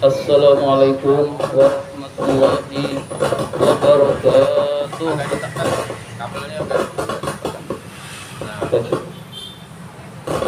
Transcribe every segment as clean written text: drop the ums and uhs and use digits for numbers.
Assalamualaikum warahmatullahi wabarakatuh. Kabelnya udah. Tes,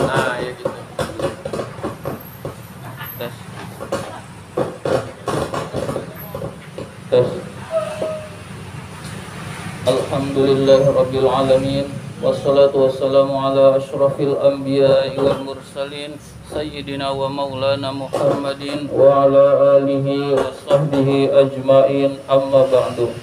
Nah, ya gitu. tes, tes. Alhamdulillahirabbil alamin. Wassalatu wassalamu ala asyrafil anbiya'i wal mursalin sayyidina wa maulana Muhammadin wa ala alihi wa sahbihi ajmain, amma ba'du.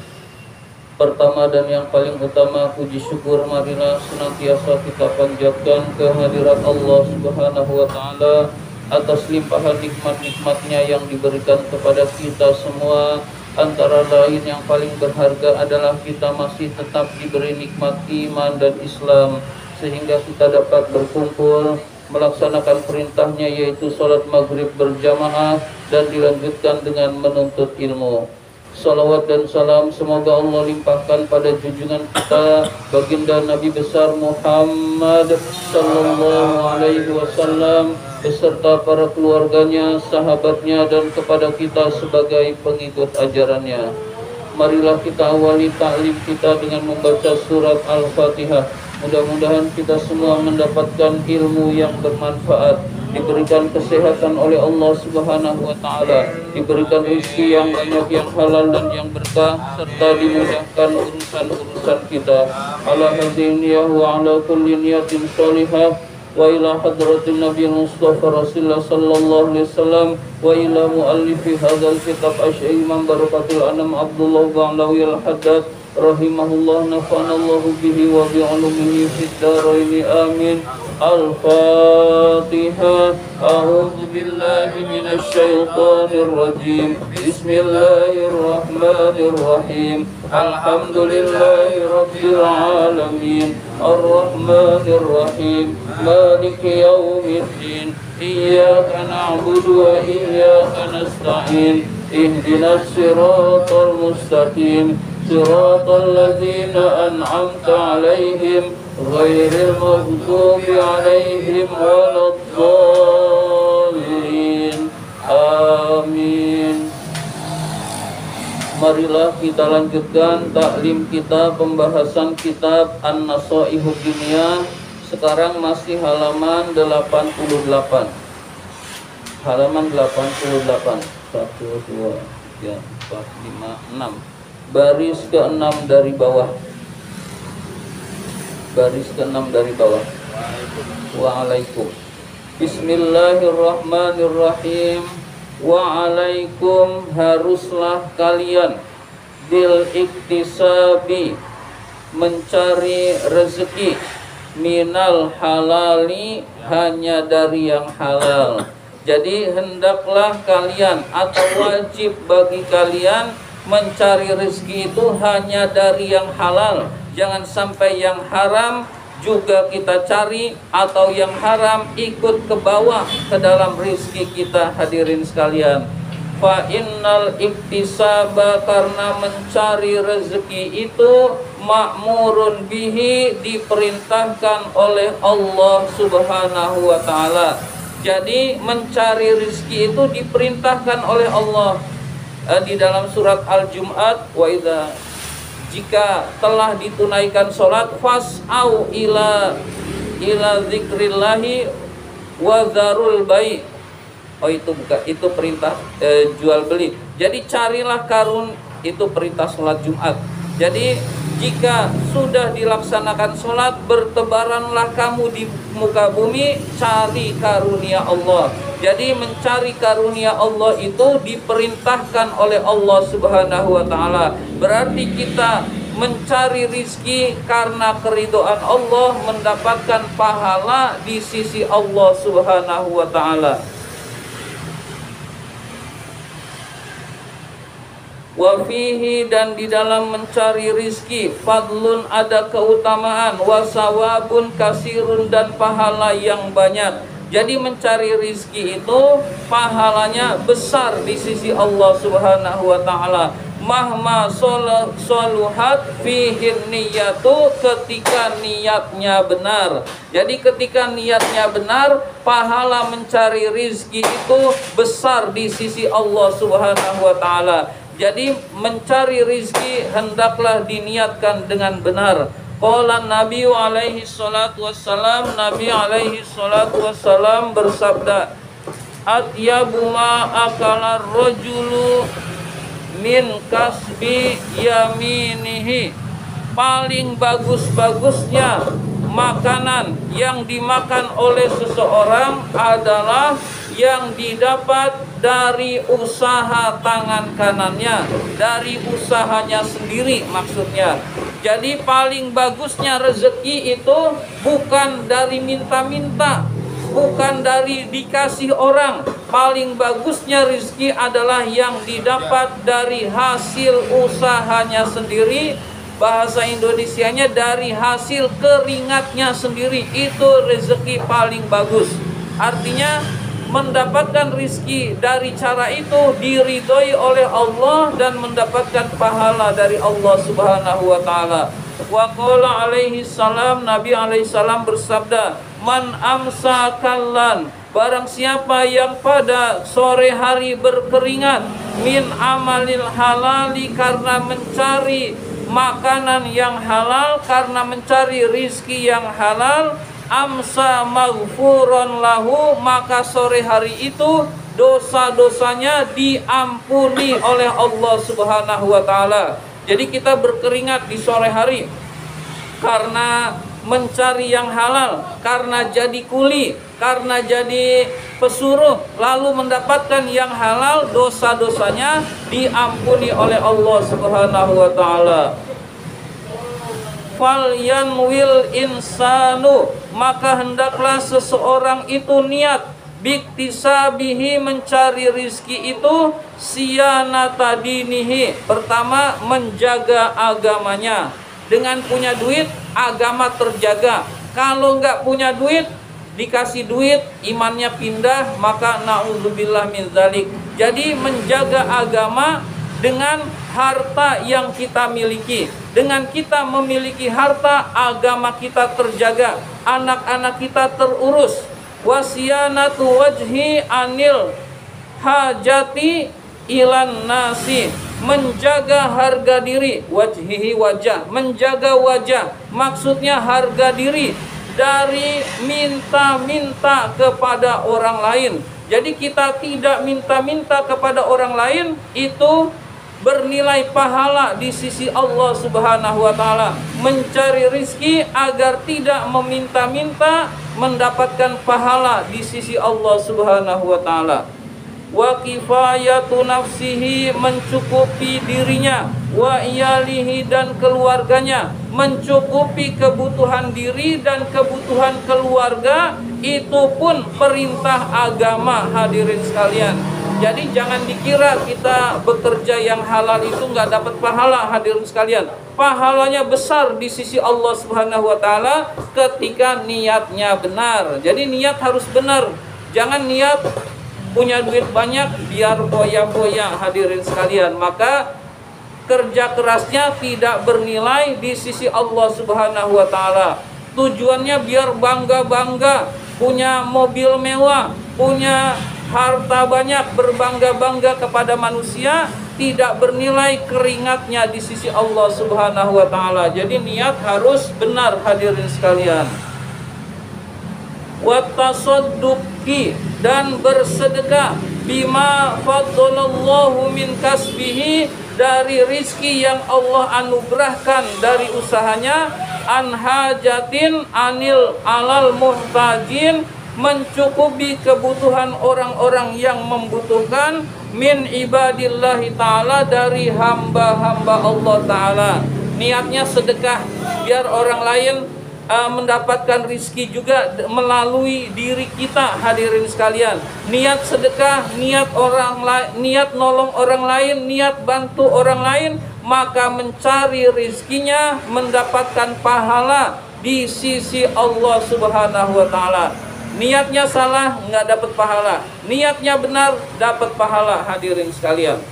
Pertama dan yang paling utama, puji syukur marilah senantiasa kita panjatkan kehadirat Allah Subhanahu wa taala atas limpahan nikmat-nikmatnya yang diberikan kepada kita semua. Antara lain yang paling berharga adalah kita masih tetap diberi nikmat iman dan Islam, sehingga kita dapat berkumpul melaksanakan perintahnya, yaitu sholat maghrib berjamaah dan dilanjutkan dengan menuntut ilmu. Salawat dan salam semoga Allah limpahkan pada junjungan kita baginda Nabi besar Muhammad sallallahu alaihi wasallam beserta para keluarganya, sahabatnya, dan kepada kita sebagai pengikut ajarannya. Marilah kita awali ta'lim kita dengan membaca surat Al-Fatihah. Mudah-mudahan kita semua mendapatkan ilmu yang bermanfaat, diberikan kesehatan oleh Allah Subhanahu wa taala, diberikan rezeki yang banyak, yang halal dan yang berkah, serta dimudahkan urusan-urusan kita. Ala hadiniyah wa ala kulli niyatin shalihah wa ila hadratin Nabi Mustafa Rasulullah sallallahu alaihi wasallam wa ila muallifi hadzal kitab Asy-Syaikh Imam Barakatul Anam Abdullah Ba'lawi Al-Haddad rahimahullah, nafanallahu bihi wa bi'ulumihi fid dharain amin. Al-Fatihah. A'udzu billahi minasy syaithanir rajim. Bismillahirrahmanirrahim. Alhamdulillahi rabbil alamin. Ar-Rahmanir Rahim. Maliki yaumiddin. Iyyaka na'budu wa iyyaka nasta'in. Ihdinas siratal mustaqim. Siratal ladzina an'amta 'alaihim ghairil maghdubi 'alaihim waladdallin. Amin. Marilah kita lanjutkan taklim kita, pembahasan kitab An-Nasaihud Diniyah. Sekarang masih halaman 88. Halaman 88. 1 2 3 4 5 6. Baris ke-6 dari bawah. Baris ke-6 dari bawah. Waalaikum. Bismillahirrahmanirrahim. Waalaikum, haruslah kalian bil iktisabi, mencari rezeki, minal halali, hanya dari yang halal. Jadi hendaklah kalian atau wajib bagi kalian mencari rezeki itu hanya dari yang halal. Jangan sampai yang haram juga kita cari, atau yang haram ikut ke bawah ke dalam rezeki kita. Hadirin sekalian, fa innal iktisaba, karena mencari rezeki itu ma'murun bihi, diperintahkan oleh Allah Subhanahu wa taala. Jadi mencari rezeki itu diperintahkan oleh Allah. Di dalam surat Al-Jum'at, wa idza, jika telah ditunaikan sholat, fas'au ila zikrillahi wa dzarul bai'. Oh, itu perintah jual beli. Jadi carilah karun, itu perintah sholat Jumat. Jadi jika sudah dilaksanakan sholat, bertebaranlah kamu di muka bumi, cari karunia Allah. Jadi mencari karunia Allah itu diperintahkan oleh Allah Subhanahu wa taala. Berarti kita mencari rizki karena keridhaan Allah, mendapatkan pahala di sisi Allah Subhanahu wa taala. Wa fihi, dan di dalam mencari rizki, fadlun, ada keutamaan, wasawabun kasirun, dan pahala yang banyak. Jadi mencari rizki itu pahalanya besar di sisi Allah Subhanahu wa taala. mahma soluhat fihin niyatu, ketika niatnya benar. Jadi ketika niatnya benar, pahala mencari rizki itu besar di sisi Allah Subhanahu wa ta'ala. Jadi mencari rizki hendaklah diniatkan dengan benar. Qala Nabi alaihi salatu wassalam, Nabi alaihi salatu wassalam bersabda, atyabu ma akala rajulu min kasbi yaminihi, paling bagus-bagusnya makanan yang dimakan oleh seseorang adalah yang didapat dari usaha tangan kanannya, dari usahanya sendiri maksudnya. Jadi paling bagusnya rezeki itu bukan dari minta-minta, bukan dari dikasih orang. Paling bagusnya rezeki adalah yang didapat dari hasil usahanya sendiri. Bahasa Indonesianya dari hasil keringatnya sendiri. Itu rezeki paling bagus. Artinya mendapatkan rezeki dari cara itu diridhoi oleh Allah dan mendapatkan pahala dari Allah Subhanahu wa ta'ala. Wa qala alaihi salam, Nabi alaihi salam bersabda, man amsa kallan, barang siapa yang pada sore hari berkeringat, min amalil halali, karena mencari makanan yang halal, karena mencari rizki yang halal, amsa maghfuron lahu, maka sore hari itu dosa-dosanya diampuni oleh Allah Subhanahu wa ta'ala. Jadi kita berkeringat di sore hari karena mencari yang halal, karena jadi kuli, karena jadi pesuruh, lalu mendapatkan yang halal, dosa-dosanya diampuni oleh Allah Subhanahu wa ta'ala. Falyanwil insanu, maka hendaklah seseorang itu niat biktisabihi, mencari rizki itu siyanata dinihi, pertama menjaga agamanya. Dengan punya duit, agama terjaga. Kalau nggak punya duit, dikasih duit, imannya pindah, maka na'udzubillah min dzalik. Jadi menjaga agama dengan harta yang kita miliki. Dengan kita memiliki harta, agama kita terjaga, anak-anak kita terurus. Wasiyanatu wajhi anil hajati ilan nasi, menjaga harga diri, wajhihi wajah, menjaga wajah, maksudnya harga diri dari minta-minta kepada orang lain. Jadi kita tidak minta-minta kepada orang lain, itu bernilai pahala di sisi Allah Subhanahu wa ta'ala. Mencari rizki agar tidak meminta-minta, mendapatkan pahala di sisi Allah Subhanahu wa ta'ala. Wa kifayatu nafsihi, mencukupi dirinya, wa iyalihi, dan keluarganya, mencukupi kebutuhan diri dan kebutuhan keluarga, itu pun perintah agama, hadirin sekalian. Jadi jangan dikira kita bekerja yang halal itu nggak dapat pahala, hadirin sekalian. Pahalanya besar di sisi Allah Subhanahu wa ta'ala ketika niatnya benar. Jadi niat harus benar. Jangan niat punya duit banyak biar boya-boya, hadirin sekalian. Maka kerja kerasnya tidak bernilai di sisi Allah Subhanahu wa ta'ala. Tujuannya biar bangga-bangga, punya mobil mewah, punya harta banyak, berbangga-bangga kepada manusia, tidak bernilai keringatnya di sisi Allah Subhanahu wa ta'ala. Jadi niat harus benar, hadirin sekalian. Wattasadduqi, dan bersedekah, bima faddalallahu min kasbihi, dari rizki yang Allah anugerahkan dari usahanya, an hajatin anil alal muhtajin, mencukupi kebutuhan orang-orang yang membutuhkan, min ibadillahi ta'ala, dari hamba-hamba Allah ta'ala. Niatnya sedekah biar orang lain mendapatkan rizki juga melalui diri kita, hadirin sekalian. Niat sedekah, niat nolong orang lain, niat bantu orang lain, maka mencari rizkinya, mendapatkan pahala di sisi Allah Subhanahu wa ta'ala. Niatnya salah, nggak dapat pahala. Niatnya benar, dapat pahala, hadirin sekalian.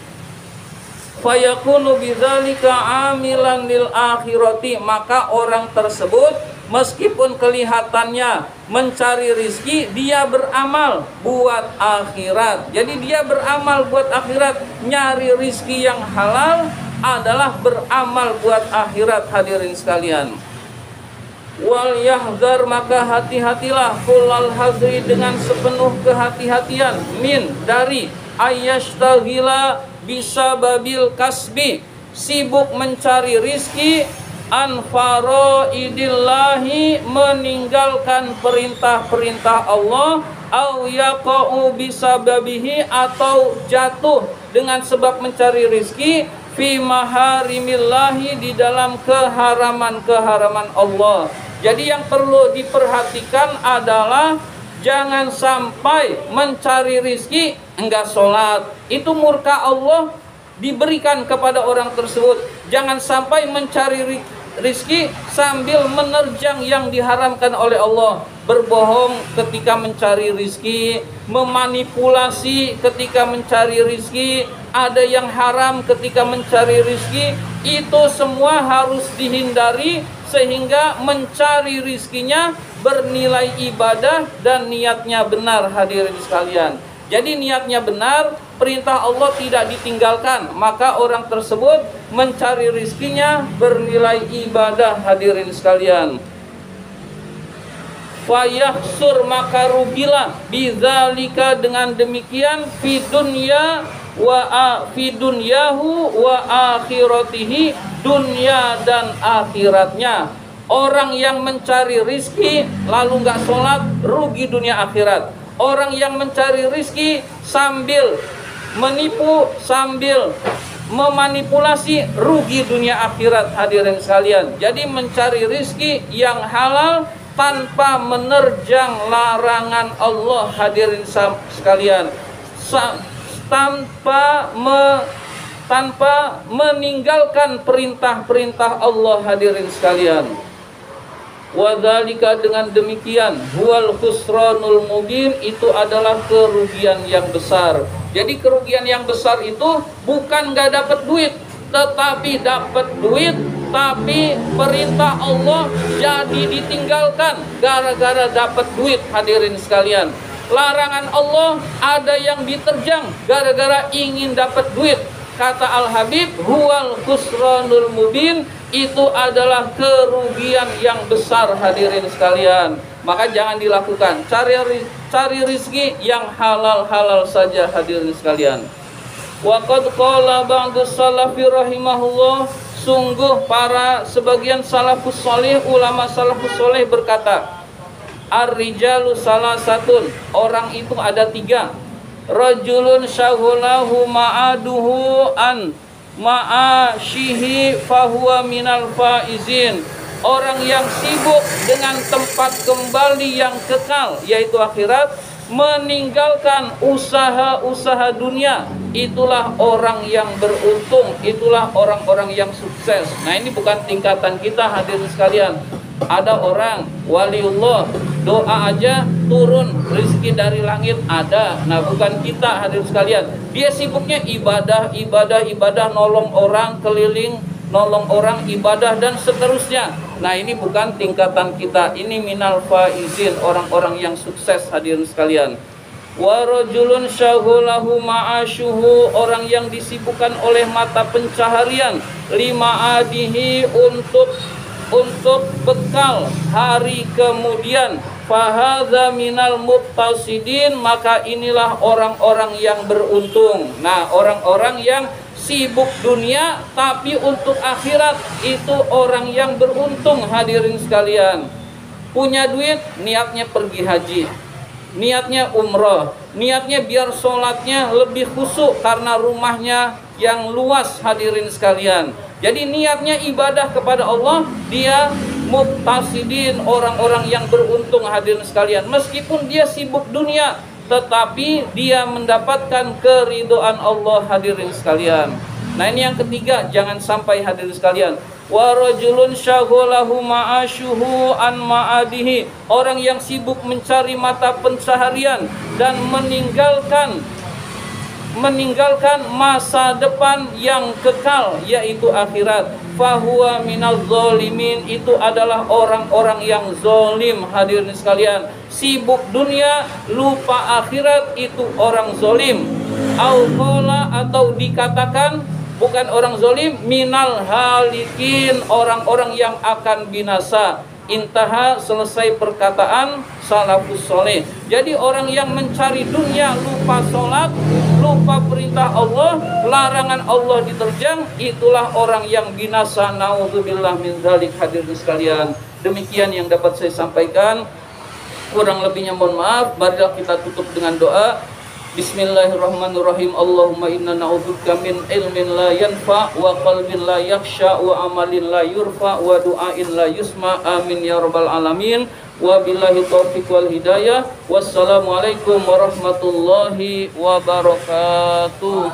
fayakunu bidzalika amilan lil akhirati, maka orang tersebut meskipun kelihatannya mencari rizki, dia beramal buat akhirat. Jadi dia beramal buat akhirat, nyari rizki yang halal adalah beramal buat akhirat, hadirin sekalian. Wal yahzar, maka hati-hatilah, kullal hazri, dengan sepenuh kehati-hatian, min, dari ayyashtagila bisa babil kasbi, sibuk mencari rizki, an faraidillahi, meninggalkan perintah-perintah Allah, au yaqa'u bisa babihi, atau jatuh dengan sebab mencari rizki, fi maharimillahi, di dalam keharaman-keharaman Allah. Jadi yang perlu diperhatikan adalah jangan sampai mencari rizki enggak sholat, itu murka Allah diberikan kepada orang tersebut. Jangan sampai mencari rizki sambil menerjang yang diharamkan oleh Allah, berbohong ketika mencari rizki, memanipulasi ketika mencari rizki, ada yang haram ketika mencari rizki. Itu semua harus dihindari sehingga mencari rizkinya bernilai ibadah dan niatnya benar, hadirin sekalian. Jadi niatnya benar, perintah Allah tidak ditinggalkan, maka orang tersebut mencari rizkinya bernilai ibadah, hadirin sekalian. Fayahsur, maka rugilah, bidzalika, dengan demikian, fi dunya wa fi dunyahu wa akhiratihi, dunia dan akhiratnya. Orang yang mencari rizki lalu nggak sholat, rugi dunia akhirat. Orang yang mencari rizki sambil menipu, sambil memanipulasi, rugi dunia akhirat, hadirin sekalian. Jadi mencari rizki yang halal tanpa menerjang larangan Allah, hadirin sekalian, tanpa meninggalkan perintah-perintah Allah, hadirin sekalian. Wadzalika, dengan demikian, huwal khusranul mubin, itu adalah kerugian yang besar. Jadi kerugian yang besar itu bukan nggak dapat duit, tetapi dapat duit tapi perintah Allah jadi ditinggalkan gara-gara dapat duit, hadirin sekalian. Larangan Allah ada yang diterjang gara-gara ingin dapat duit. Kata Al-Habib, huwal khusranul mubin, itu adalah kerugian yang besar, hadirin sekalian. Maka jangan dilakukan. Cari rizki yang halal-halal saja, hadirin sekalian. Wa qad qala ba'du salafi rahimahullah, sungguh para sebagian salafus soleh, ulama salafus soleh berkata, ar-rijalu salasatun, orang itu ada tiga. Rajulun syaghulahu ma'aduhu an ma'asyihi fahuwa minal faizin, orang yang sibuk dengan tempat kembali yang kekal, yaitu akhirat, meninggalkan usaha-usaha dunia, itulah orang yang beruntung, itulah orang-orang yang sukses. Nah, ini bukan tingkatan kita, hadirin sekalian. Ada orang waliullah, doa aja turun rezeki dari langit, ada. Nah, bukan kita, hadirin sekalian. Dia sibuknya ibadah, nolong orang, keliling, nolong orang, ibadah, dan seterusnya. Nah, ini bukan tingkatan kita. Ini minal faizin, orang-orang yang sukses, hadirin sekalian. Wa rajulun syaghulahu ma'asyuhu, orang yang disibukkan oleh mata pencaharian, lima adihi, untuk bekal hari kemudian, fahadza minal muttasidin, maka inilah orang-orang yang beruntung. Nah, orang-orang yang sibuk dunia tapi untuk akhirat, itu orang yang beruntung, hadirin sekalian. Punya duit, niatnya pergi haji, niatnya umroh, niatnya biar sholatnya lebih khusyuk karena rumahnya yang luas, hadirin sekalian. Jadi niatnya ibadah kepada Allah, dia muqtasidin, orang-orang yang beruntung, hadirin sekalian. Meskipun dia sibuk dunia, tetapi dia mendapatkan keridhaan Allah, hadirin sekalian. Nah, ini yang ketiga, jangan sampai, hadirin sekalian. Wa rajulun syaghulahu ma'asyuhu an ma'adihi, orang yang sibuk mencari mata pencaharian dan meninggalkan meninggalkan masa depan yang kekal, yaitu akhirat. Fahuwa minal zolimin, itu adalah orang-orang yang zolim. Hadirin sekalian, sibuk dunia lupa akhirat, itu orang zolim. Atau dikatakan bukan orang zolim, minal halikin, orang-orang yang akan binasa. Intaha, selesai perkataan salafus soleh. Jadi orang yang mencari dunia, lupa sholat, lupa perintah Allah, larangan Allah diterjang, itulah orang yang binasa. Naudzubillah min dzalik. Hadirin sekalian, demikian yang dapat saya sampaikan. Kurang lebihnya mohon maaf. Marilah kita tutup dengan doa. Bismillahirrahmanirrahim. Allahumma inna na'udzubika min ilmin la yanfa wa qalbin la yakhsha wa amalin la yurfa wa du'ain la yusma. Amin ya rabbal alamin. Wa billahi taufiq wal hidayah. Wassalamualaikum warahmatullahi wabarakatuh.